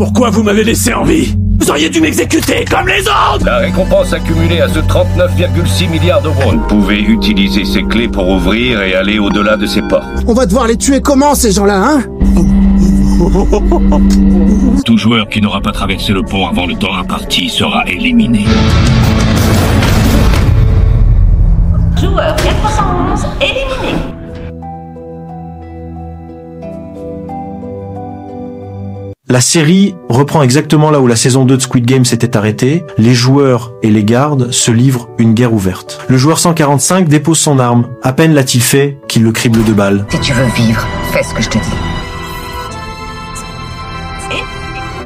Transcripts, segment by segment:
Pourquoi vous m'avez laissé en vie? Vous auriez dû m'exécuter comme les autres! La récompense accumulée à ce 39,6 milliards d'euros. Vous pouvez utiliser ces clés pour ouvrir et aller au-delà de ces portes. On va devoir les tuer comment, ces gens-là, hein? Tout joueur qui n'aura pas traversé le pont avant le temps imparti sera éliminé. Joueur 411 éliminé. La série reprend exactement là où la saison 2 de Squid Game s'était arrêtée. Les joueurs et les gardes se livrent une guerre ouverte. Le joueur 145 dépose son arme. À peine l'a-t-il fait qu'il le crible de balles. Si tu veux vivre, fais ce que je te dis.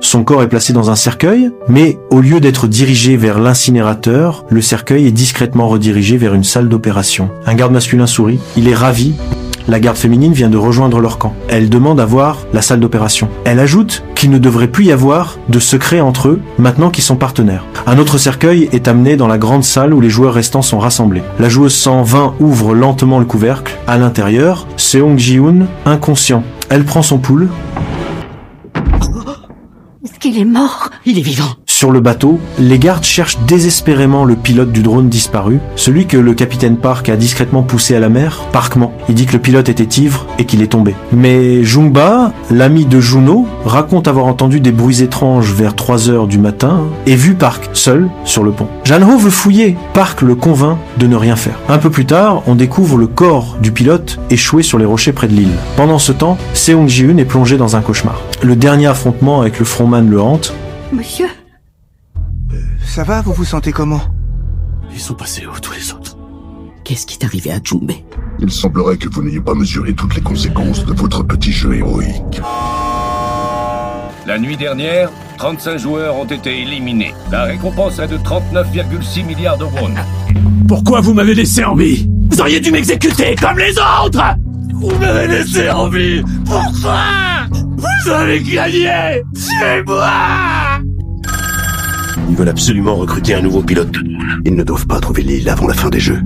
Son corps est placé dans un cercueil, mais au lieu d'être dirigé vers l'incinérateur, le cercueil est discrètement redirigé vers une salle d'opération. Un garde masculin sourit. Il est ravi. La garde féminine vient de rejoindre leur camp. Elle demande à voir la salle d'opération. Elle ajoute qu'il ne devrait plus y avoir de secret entre eux, maintenant qu'ils sont partenaires. Un autre cercueil est amené dans la grande salle où les joueurs restants sont rassemblés. La joueuse 120 ouvre lentement le couvercle. À l'intérieur, Seong Ji-hoon, inconscient. Elle prend son pouls. Est-ce qu'il est mort? Il est vivant. Sur le bateau, les gardes cherchent désespérément le pilote du drone disparu, celui que le capitaine Park a discrètement poussé à la mer. Park ment. Il dit que le pilote était ivre et qu'il est tombé. Mais Jung-ba, l'ami de Juno, raconte avoir entendu des bruits étranges vers 3 heures du matin et vu Park seul sur le pont. Jan-ho veut fouiller. Park le convainc de ne rien faire. Un peu plus tard, on découvre le corps du pilote échoué sur les rochers près de l'île. Pendant ce temps, Seong Ji-hoon est plongé dans un cauchemar. Le dernier affrontement avec le frontman le hante. Monsieur? Ça va, vous vous sentez comment? Ils sont passés où, tous les autres? Qu'est-ce qui est arrivé à Jumbe? Il semblerait que vous n'ayez pas mesuré toutes les conséquences de votre petit jeu héroïque. La nuit dernière, 35 joueurs ont été éliminés. La récompense est de 39,6 milliards d'euros. Pourquoi vous m'avez laissé en vie? Vous auriez dû m'exécuter comme les autres! Vous m'avez laissé en vie! Pourquoi? Vous avez gagné! Tuez-moi! Ils veulent absolument recruter un nouveau pilote de drone. Ils ne doivent pas trouver l'île avant la fin des jeux.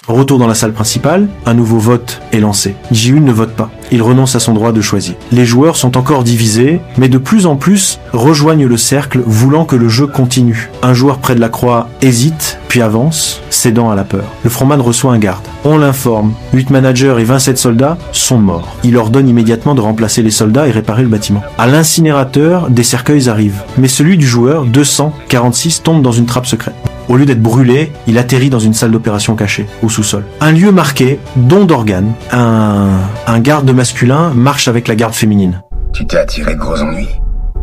Retour dans la salle principale, un nouveau vote est lancé. Ji-hoon ne vote pas. Il renonce à son droit de choisir. Les joueurs sont encore divisés, mais de plus en plus rejoignent le cercle, voulant que le jeu continue. Un joueur près de la croix hésite, puis avance, cédant à la peur. Le frontman reçoit un garde. On l'informe. 8 managers et 27 soldats sont morts. Il ordonne immédiatement de remplacer les soldats et réparer le bâtiment. À l'incinérateur, des cercueils arrivent. Mais celui du joueur, 246, tombe dans une trappe secrète. Au lieu d'être brûlé, il atterrit dans une salle d'opération cachée, au sous-sol. Un lieu marqué, don d'organes. Un garde masculin marche avec la garde féminine. Tu t'es attiré de gros ennuis.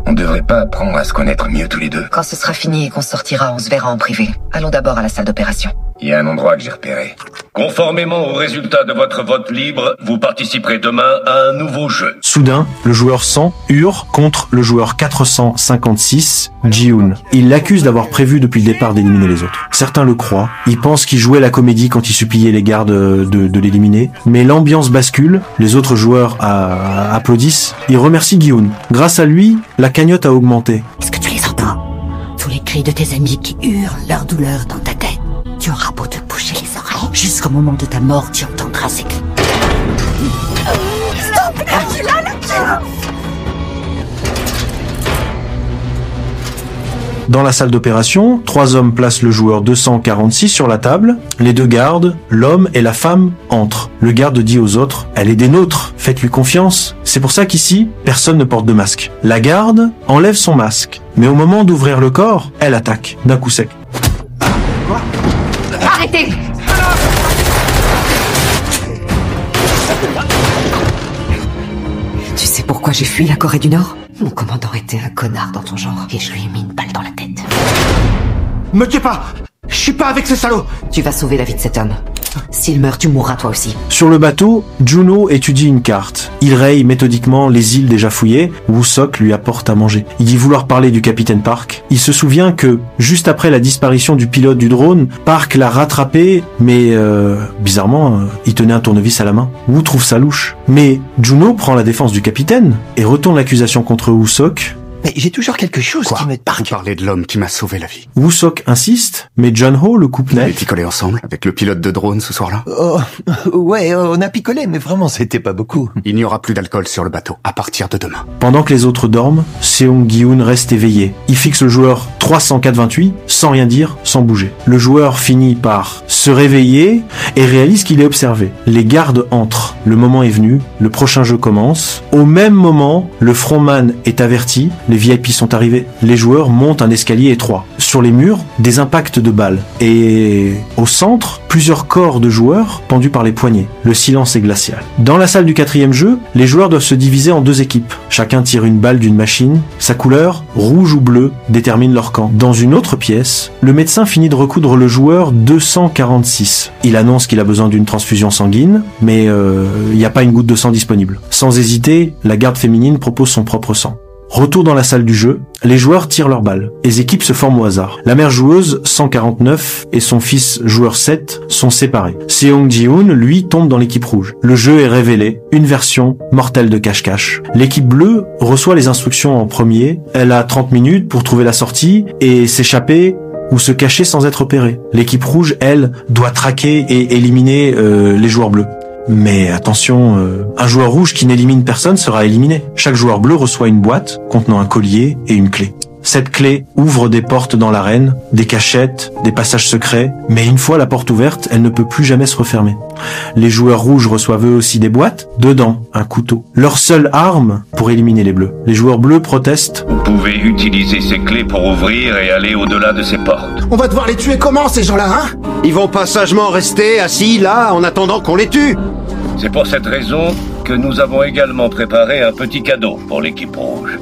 On devrait pas apprendre à se connaître mieux tous les deux. Quand ce sera fini et qu'on sortira, on se verra en privé. Allons d'abord à la salle d'opération. Il y a un endroit que j'ai repéré. Conformément au résultat de votre vote libre, vous participerez demain à un nouveau jeu. Soudain, le joueur 100 hurle contre le joueur 456, Ji-hoon. Il l'accuse d'avoir prévu depuis le départ d'éliminer les autres. Certains le croient. Ils pensent qu'il jouait la comédie quand il suppliait les gardes de l'éliminer. Mais l'ambiance bascule. Les autres joueurs applaudissent. Ils remercient Ji-hoon. Grâce à lui, la cagnotte a augmenté. Est-ce que tu les entends? Tous les cris de tes amis qui hurlent leur douleur dans ta tête. Tu auras beau te boucher les oreilles, jusqu'au moment de ta mort, tu entendras ces cris. Stop! Dans la salle d'opération, 3 hommes placent le joueur 246 sur la table. Les 2 gardes, l'homme et la femme entrent. Le garde dit aux autres « Elle est des nôtres, faites-lui confiance ». C'est pour ça qu'ici, personne ne porte de masque. La garde enlève son masque. Mais au moment d'ouvrir le corps, elle attaque, d'un coup sec. Arrêtez! Tu sais pourquoi j'ai fui la Corée du Nord? Mon commandant était un connard dans ton genre, et je lui ai mis une balle dans la tête. Me tuez pas! Je suis pas avec ce salaud! Tu vas sauver la vie de cet homme. S'il meurt, tu mourras toi aussi. Sur le bateau, Juno étudie une carte. Il raye méthodiquement les îles déjà fouillées. Woo-sok lui apporte à manger. Il dit vouloir parler du capitaine Park. Il se souvient que, juste après la disparition du pilote du drone, Park l'a rattrapé, mais bizarrement, il tenait un tournevis à la main. Woo trouve ça louche. Mais Juno prend la défense du capitaine et retourne l'accusation contre Woo-sok. Mais j'ai toujours quelque chose qui me Vous parlez de l'homme qui m'a sauvé la vie. Woosok insiste, mais John Ho le coupe Vous avez net. picolé ensemble avec le pilote de drone ce soir-là? Oh, ouais, on a picolé, mais vraiment, c'était pas beaucoup. Il n'y aura plus d'alcool sur le bateau, à partir de demain. Pendant que les autres dorment, Seong Gi-hoon reste éveillé. Il fixe le joueur 304-28, sans rien dire, sans bouger. Le joueur finit par se réveiller et réalise qu'il est observé. Les gardes entrent. Le moment est venu, le prochain jeu commence. Au même moment, le frontman est averti, les VIP sont arrivés. Les joueurs montent un escalier étroit. Sur les murs, des impacts de balles. Et au centre, plusieurs corps de joueurs pendus par les poignets. Le silence est glacial. Dans la salle du 4e jeu, les joueurs doivent se diviser en 2 équipes. Chacun tire une balle d'une machine. Sa couleur, rouge ou bleu, détermine leur camp. Dans une autre pièce, le médecin finit de recoudre le joueur 246. Il annonce qu'il a besoin d'une transfusion sanguine, mais il n'y a pas une goutte de sang disponible. Sans hésiter, la garde féminine propose son propre sang. Retour dans la salle du jeu, les joueurs tirent leurs balles. Les équipes se forment au hasard. La mère joueuse 149 et son fils joueur 7 sont séparés. Seong Ji-hoon, lui, tombe dans l'équipe rouge. Le jeu est révélé, une version mortelle de cache-cache. L'équipe bleue reçoit les instructions en premier. Elle a 30 minutes pour trouver la sortie et s'échapper ou se cacher sans être repérée. L'équipe rouge, elle, doit traquer et éliminer les joueurs bleus. Mais attention, un joueur rouge qui n'élimine personne sera éliminé. Chaque joueur bleu reçoit une boîte contenant un collier et une clé. Cette clé ouvre des portes dans l'arène, des cachettes, des passages secrets, mais une fois la porte ouverte, elle ne peut plus jamais se refermer. Les joueurs rouges reçoivent eux aussi des boîtes, dedans un couteau. Leur seule arme pour éliminer les bleus. Les joueurs bleus protestent. Vous pouvez utiliser ces clés pour ouvrir et aller au-delà de ces portes. On va devoir les tuer comment, ces gens-là, hein? Ils vont pas sagement rester assis là en attendant qu'on les tue. C'est pour cette raison que nous avons également préparé un petit cadeau pour l'équipe rouge.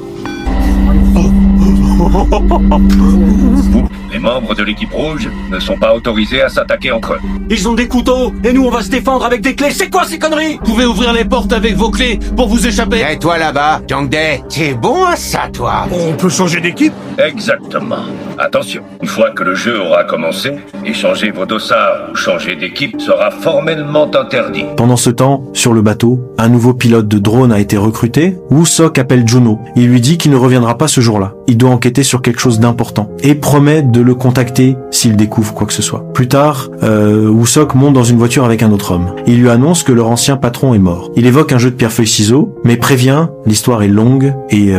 Vous, les membres de l'équipe rouge, ne sont pas autorisés à s'attaquer entre eux. Ils ont des couteaux, et nous on va se défendre avec des clés. C'est quoi ces conneries? Vous pouvez ouvrir les portes avec vos clés pour vous échapper. Et toi là-bas, Jangdae, t'es bon à ça, toi? On peut changer d'équipe? Exactement. Attention, une fois que le jeu aura commencé, échanger vos dossards ou changer d'équipe sera formellement interdit. Pendant ce temps, sur le bateau, un nouveau pilote de drone a été recruté. Woosok appelle Juno. Il lui dit qu'il ne reviendra pas ce jour-là. Il doit enquêter sur quelque chose d'important et promet de le contacter s'il découvre quoi que ce soit. Plus tard, Woosok monte dans une voiture avec un autre homme. Il lui annonce que leur ancien patron est mort. Il évoque un jeu de pierre-feuille-ciseaux, mais prévient, l'histoire est longue et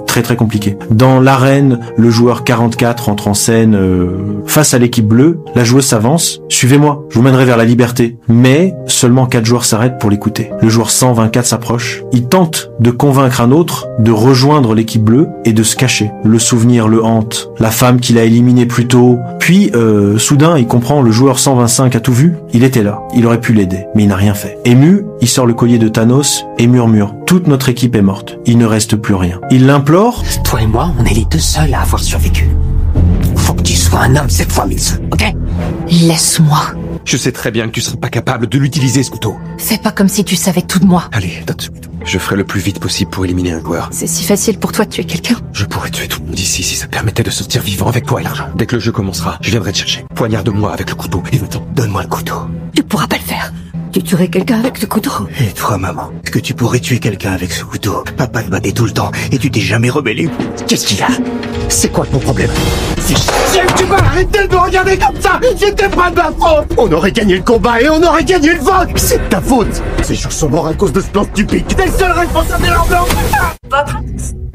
très très compliquée. Dans l'arène, le joueur 44 entre en scène face à l'équipe bleue. La joueuse s'avance. Suivez-moi, je vous mènerai vers la liberté. Mais seulement 4 joueurs s'arrêtent pour l'écouter. Le joueur 124 s'approche. Il tente de convaincre un autre de rejoindre l'équipe bleue et de se cacher. Le souvenir le hante. La femme qu'il a éliminée plus tôt. Puis, soudain, il comprend, le joueur 125 a tout vu. Il était là. Il aurait pu l'aider, mais il n'a rien fait. Ému, il sort le collier de Thanos et murmure. Toute notre équipe est morte. Il ne reste plus rien. Il l'implore. Toi et moi, on est les 2 seuls à avoir survécu. Faut que tu sois un homme cette fois, Mills, ok? Laisse-moi. Je sais très bien que tu seras pas capable de l'utiliser, ce couteau. Fais pas comme si tu savais tout de moi. Allez, donne ce couteau. Je ferai le plus vite possible pour éliminer un joueur. C'est si facile pour toi de tuer quelqu'un. Je pourrais tuer tout le monde ici si ça permettait de sortir vivant avec toi et l'argent. Dès que le jeu commencera, je viendrai te chercher. Poignarde-moi avec le couteau et va-t'en. Donne-moi le couteau. Tu pourras pas le faire. Tu tuerais quelqu'un avec ce couteau. Et toi, maman, est-ce que tu pourrais tuer quelqu'un avec ce couteau? Papa te battait tout le temps et tu t'es jamais rebellé. Qu'est-ce qu'il y a? C'est quoi ton problème? Tu vas arrêter de me regarder comme ça! C'était pas de ma faute! On aurait gagné le combat et on aurait gagné le vote! C'est de ta faute! Ces gens sont morts à cause de ce plan stupide! T'es le seul responsable de leur blanc!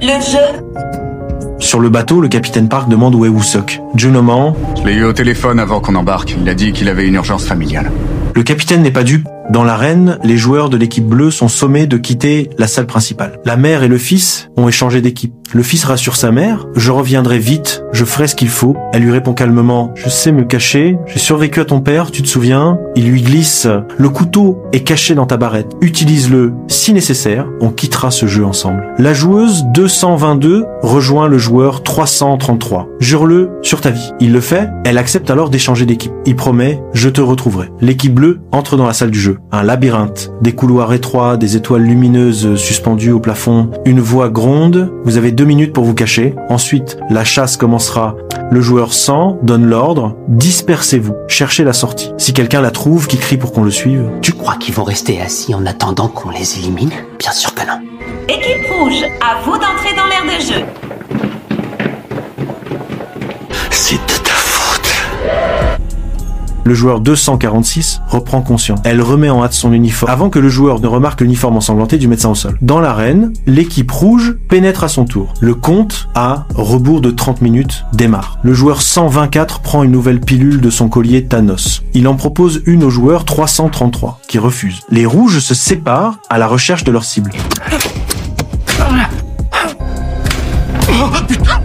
Le jeu. Sur le bateau, le capitaine Park demande où est Woosok. Juno ment. Je l'ai eu au téléphone avant qu'on embarque. Il a dit qu'il avait une urgence familiale. Le capitaine n'est pas dupe. Dans l'arène, les joueurs de l'équipe bleue sont sommés de quitter la salle principale. La mère et le fils ont échangé d'équipe. Le fils rassure sa mère. « Je reviendrai vite, je ferai ce qu'il faut. » Elle lui répond calmement. « Je sais me cacher, j'ai survécu à ton père, tu te souviens ?» Il lui glisse. « Le couteau est caché dans ta barrette. Utilise-le si nécessaire, on quittera ce jeu ensemble. » La joueuse 222 rejoint le joueur 333. « Jure-le sur ta vie. » Il le fait. Elle accepte alors d'échanger d'équipe. Il promet « Je te retrouverai. » L'équipe bleue entre dans la salle du jeu. Un labyrinthe, des couloirs étroits, des étoiles lumineuses suspendues au plafond. Une voix gronde. Vous avez 2 minutes pour vous cacher. Ensuite, la chasse commencera. Le joueur 100 donne l'ordre. Dispersez-vous. Cherchez la sortie. Si quelqu'un la trouve, qui crie pour qu'on le suive. Tu crois qu'ils vont rester assis en attendant qu'on les élimine? Bien sûr que non. Équipe rouge, à vous d'entrer dans l'aire de jeu. Le joueur 246 reprend conscience. Elle remet en hâte son uniforme avant que le joueur ne remarque l'uniforme ensanglanté du médecin au sol. Dans l'arène, l'équipe rouge pénètre à son tour. Le compte à rebours de 30 minutes démarre. Le joueur 124 prend une nouvelle pilule de son collier Thanos. Il en propose une au joueur 333 qui refuse. Les rouges se séparent à la recherche de leur cible. Oh putain!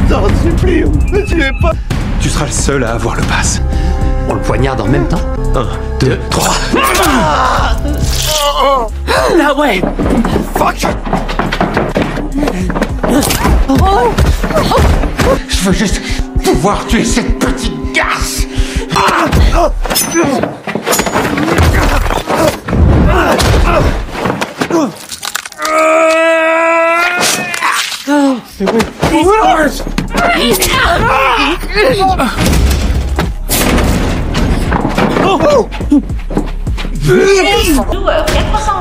T'en supplie, ne tuez pas. Tu seras le seul à avoir le pass. On le poignarde en même temps. 1, 2, 3. Là, ouais! Fuck! Je veux juste pouvoir tuer cette petite garce. C'est bon. Joueur 411